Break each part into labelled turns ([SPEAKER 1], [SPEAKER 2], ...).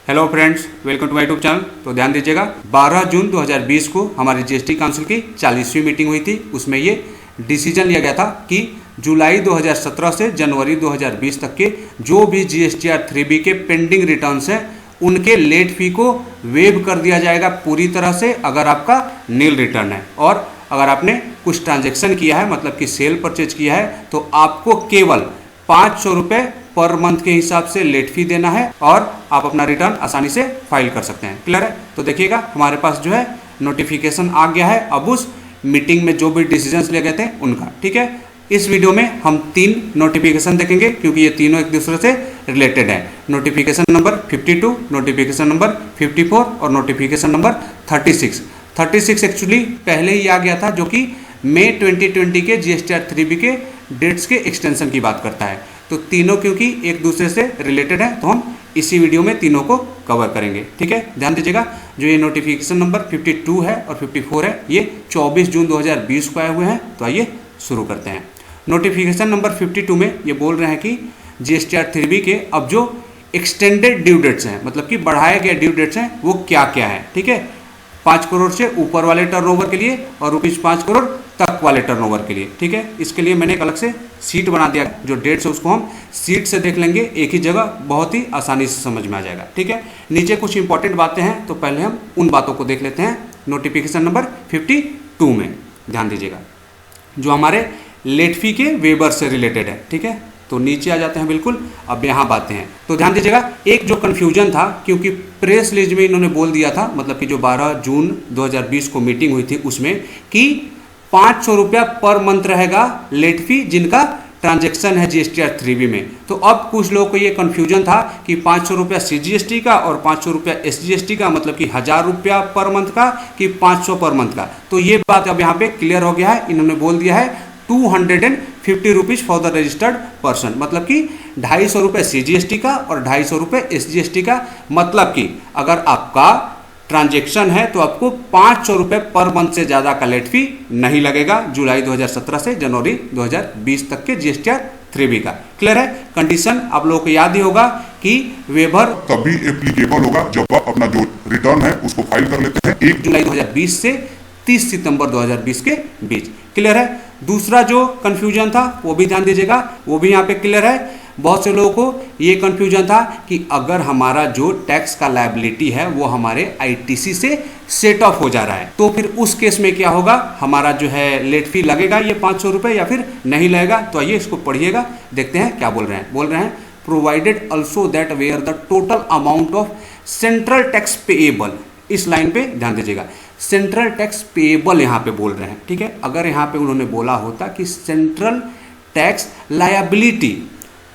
[SPEAKER 1] Hello friends, welcome to my YouTube channel. तो ध्यान दीजिएगा, 12 जून 2020 को हमारी जीएसटी काउंसिल की 40वीं मीटिंग हुई थी। उसमें ये डिसीजन लिया गया था कि जुलाई 2017 से जनवरी 2020 तक के जो भी जीएसटीआर 3B के पेंडिंग रिटर्न्स हैं उनके लेट फी को वेव कर दिया जाएगा पूरी तरह से, अगर आपका नील रिटर्न है। और अगर आपने कुछ ट्रांजेक्शन किया है, मतलब कि सेल परचेज किया है, तो आपको केवल 500 रुपये पर मंथ के हिसाब से लेट फी देना है और आप अपना रिटर्न आसानी से फाइल कर सकते हैं। क्लियर है? तो देखिएगा, हमारे पास जो है नोटिफिकेशन आ गया है अब उस मीटिंग में जो भी डिसीजंस लिए गए थे उनका। ठीक है, इस वीडियो में हम 3 नोटिफिकेशन देखेंगे क्योंकि ये तीनों एक दूसरे से रिलेटेड है। नोटिफिकेशन नंबर 52, नोटिफिकेशन नंबर 54 और नोटिफिकेशन नंबर 36। 36 एक्चुअली पहले ही आ गया था, जो कि मई 2020 के जीएसटीआर 3B के डेट्स के एक्सटेंशन की बात करता है। तो तीनों क्योंकि एक दूसरे से रिलेटेड है, तो हम इसी वीडियो में तीनों को कवर करेंगे। ठीक है, ध्यान दीजिएगा, जो ये नोटिफिकेशन नंबर 52 है और 54 है, ये 24 जून 2020 को आए हुए हैं। तो आइए शुरू करते हैं। नोटिफिकेशन नंबर 52 में ये बोल रहे हैं कि जीएसटीआर 3B के अब जो एक्सटेंडेड ड्यू डेट्स हैं, मतलब कि बढ़ाए गए ड्यू डेट्स हैं, वो क्या क्या है। ठीक है, 5 करोड़ से ऊपर वाले टर्नओवर के लिए और ₹5 करोड़ तक वाले टर्नओवर के लिए। ठीक है, इसके लिए मैंने एक अलग से सीट बना दिया, जो डेट्स है उसको हम सीट से देख लेंगे एक ही जगह, बहुत ही आसानी से समझ में आ जाएगा। ठीक है, नीचे कुछ इंपॉर्टेंट बातें हैं, तो पहले हम उन बातों को देख लेते हैं। नोटिफिकेशन नंबर 52 में ध्यान दीजिएगा, जो हमारे लेट फी के वेबर से रिलेटेड है। ठीक है, तो नीचे आ जाते हैं बिल्कुल। अब यहाँ बातें हैं, तो ध्यान दीजिएगा, एक जो कन्फ्यूजन था, क्योंकि प्रेस रिलीज में इन्होंने बोल दिया था, मतलब कि जो 12 जून 2020 को मीटिंग हुई थी उसमें, कि 500 रुपया पर मंथ रहेगा लेट फी जिनका ट्रांजैक्शन है जीएसटीआर 3B में। तो अब कुछ लोगों को ये कन्फ्यूजन था कि 500 रुपया CGST का और 500 रुपया SGST का, मतलब कि 1000 रुपया पर मंथ का कि 500 पर मंथ का। तो ये बात अब यहाँ पे क्लियर हो गया है। इन्होंने बोल दिया है 250 rupees for the registered person, मतलब कि 250 रुपये CGST का और 250 रुपये SGST का। मतलब कि अगर आपका ट्रांजैक्शन है तो आपको 500 रुपये पर मंथ से ज़्यादा का लेट फी नहीं लगेगा जुलाई 2017 से जनवरी 2020 तक के जीएसटीआर 3B का। क्लियर है? कंडीशन आप लोगों को याद ही होगा कि वेबर
[SPEAKER 2] तभी एप्लीकेबल होगा जब आप अपना जो रिटर्न है उसको फाइल कर लेते हैं
[SPEAKER 1] 1 जुलाई 2020 से 30 सितंबर 2020 के बीच। क्लियर है? दूसरा जो कंफ्यूजन था वो भी ध्यान दीजिएगा, वो भी यहाँ पे क्लियर है। बहुत से लोगों को ये कंफ्यूजन था कि अगर हमारा जो टैक्स का लायबिलिटी है वो हमारे आईटीसी से सेट ऑफ हो जा रहा है, तो फिर उस केस में क्या होगा, हमारा जो है लेट फी लगेगा ये 500 रुपये या फिर नहीं लगेगा। तो आइए इसको पढ़िएगा, देखते हैं क्या बोल रहे हैं। बोल रहे हैं provided also that where the total amount of central tax payable. इस लाइन पे ध्यान दीजिएगा, सेंट्रल टैक्स पेएबल यहाँ पे बोल रहे हैं। ठीक है, अगर यहाँ पे उन्होंने बोला होता कि सेंट्रल टैक्स लायबिलिटी,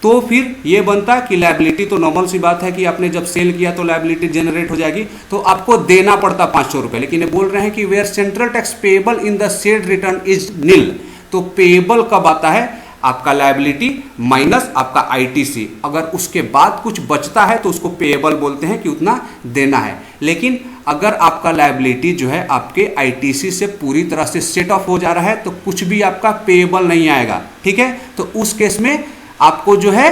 [SPEAKER 1] तो फिर ये बनता कि लायबिलिटी तो नॉर्मल सी बात है कि आपने जब सेल किया तो लायबिलिटी जनरेट हो जाएगी, तो आपको देना पड़ता 500 रुपये। लेकिन ये बोल रहे हैं कि where central tax payable in the said return is nil. तो पेएबल कब आता है? आपका लायबिलिटी माइनस आपका आईटीसी, अगर उसके बाद कुछ बचता है तो उसको पेएबल बोलते हैं कि उतना देना है। लेकिन अगर आपका लायबिलिटी जो है आपके आईटीसी से पूरी तरह से सेट ऑफ हो जा रहा है तो कुछ भी आपका पेएबल नहीं आएगा। ठीक है, तो उस केस में आपको जो है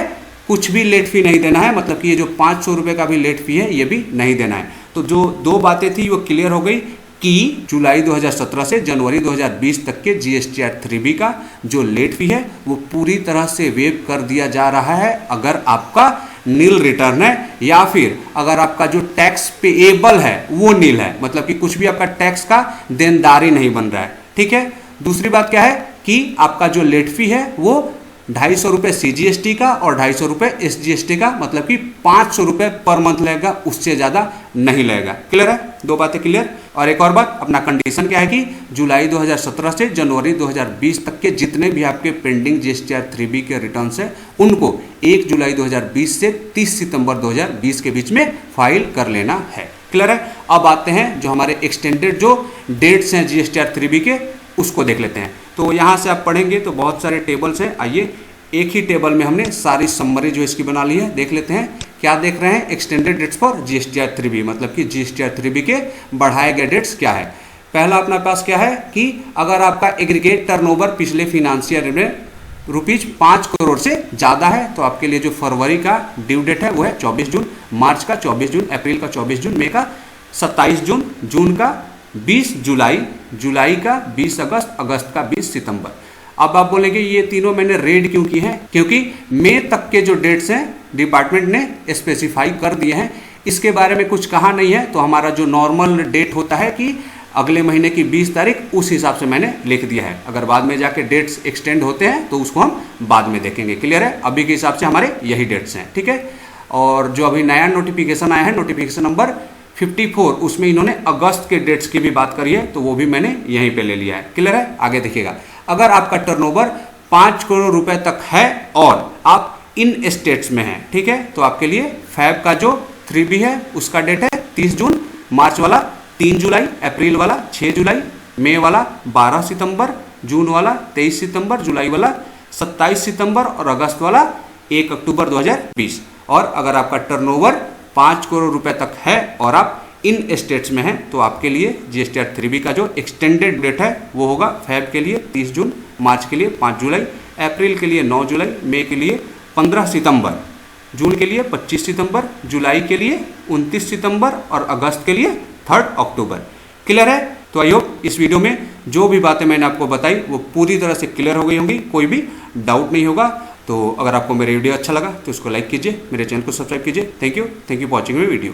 [SPEAKER 1] कुछ भी लेट फी नहीं देना है, मतलब कि ये जो 500 रुपये का भी लेट फी है ये भी नहीं देना है। तो जो 2 बातें थी वो क्लियर हो गई कि जुलाई 2017 से जनवरी 2020 तक के जीएसटीआर 3B का जो लेट फी है वो पूरी तरह से वेव कर दिया जा रहा है अगर आपका नील रिटर्न है, या फिर अगर आपका जो टैक्स पेएबल है वो नील है, मतलब कि कुछ भी आपका टैक्स का देनदारी नहीं बन रहा है। ठीक है, दूसरी बात क्या है कि आपका जो लेट फी है वो 250 रुपये CGST का और 250 रुपये SGST का, मतलब कि 500 रुपये पर मंथ लगेगा, उससे ज़्यादा नहीं लगेगा। क्लियर है? 2 बातें क्लियर। और एक और बात, अपना कंडीशन क्या है कि जुलाई 2017 से जनवरी 2020 तक के जितने भी आपके पेंडिंग जीएसटीआर 3B के रिटर्न्स हैं उनको 1 जुलाई 2020 से 30 सितंबर 2020 के बीच में फाइल कर लेना है। क्लियर है? अब आते हैं जो हमारे एक्सटेंडेड जो डेट्स हैं जीएसटीआर 3B के, उसको देख लेते हैं। तो यहाँ से आप पढ़ेंगे तो बहुत सारे टेबल्स हैं। आइए एक ही टेबल में हमने सारी समरी जो इसकी बना ली है, देख लेते हैं। क्या देख रहे हैं? Extended dates for GSTR 3B, मतलब कि जीएसटीआर 3B के बढ़ाए गए डेट्स क्या है। पहला अपने पास क्या है कि अगर आपका एग्रीगेट टर्नओवर पिछले फिनेंशियल में ₹5 करोड़ से ज़्यादा है। तो आपके लिए जो फरवरी का ड्यू डेट है वो है 24 जून, मार्च का 24 जून, अप्रैल का 24 जून, मई का 27 जून, जून का 20 जुलाई, जुलाई का 20 अगस्त, अगस्त का 20 सितंबर। अब आप बोलेंगे ये तीनों मैंने रेड क्यों की हैं? क्योंकि मई तक के जो डेट्स हैं डिपार्टमेंट ने स्पेसिफाई कर दिए हैं, इसके बारे में कुछ कहा नहीं है। तो हमारा जो नॉर्मल डेट होता है कि अगले महीने की 20 तारीख, उस हिसाब से मैंने लिख दिया है। अगर बाद में जाके डेट्स एक्सटेंड होते हैं तो उसको हम बाद में देखेंगे। क्लियर है? अभी के हिसाब से हमारे यही डेट्स हैं, ठीक है। और जो अभी नया नोटिफिकेशन आया है, नोटिफिकेशन नंबर 54, उसमें इन्होंने अगस्त के डेट्स की भी बात करी है, तो वो भी मैंने यहीं पे ले लिया है। क्लियर है? आगे देखिएगा, अगर आपका टर्नओवर 5 करोड़ रुपए तक है और आप इन स्टेट्स में हैं, ठीक है, तो आपके लिए फैब का जो 3B है उसका डेट है 30 जून, मार्च वाला 3 जुलाई, अप्रैल वाला 6 जुलाई, मई वाला 12 सितंबर, जून वाला 23 सितंबर, जुलाई वाला 27 सितंबर और अगस्त वाला 1 अक्टूबर 2020। और अगर आपका टर्नओवर 5 करोड़ रुपए तक है और आप इन स्टेट्स में हैं तो आपके लिए GSTR 3B का जो एक्सटेंडेड डेट है वो होगा फैब के लिए 30 जून, मार्च के लिए 5 जुलाई, अप्रैल के लिए 9 जुलाई, मई के लिए 15 सितंबर, जून के लिए 25 सितंबर, जुलाई के लिए 29 सितंबर और अगस्त के लिए 3 अक्टूबर। क्लियर है? तो आई होप इस वीडियो में जो भी बातें मैंने आपको बताई वो पूरी तरह से क्लियर हो गई होंगी, कोई भी डाउट नहीं होगा। तो अगर आपको मेरा वीडियो अच्छा लगा तो उसको लाइक कीजिए, मेरे चैनल को सब्सक्राइब कीजिए। Thank you for watching my video.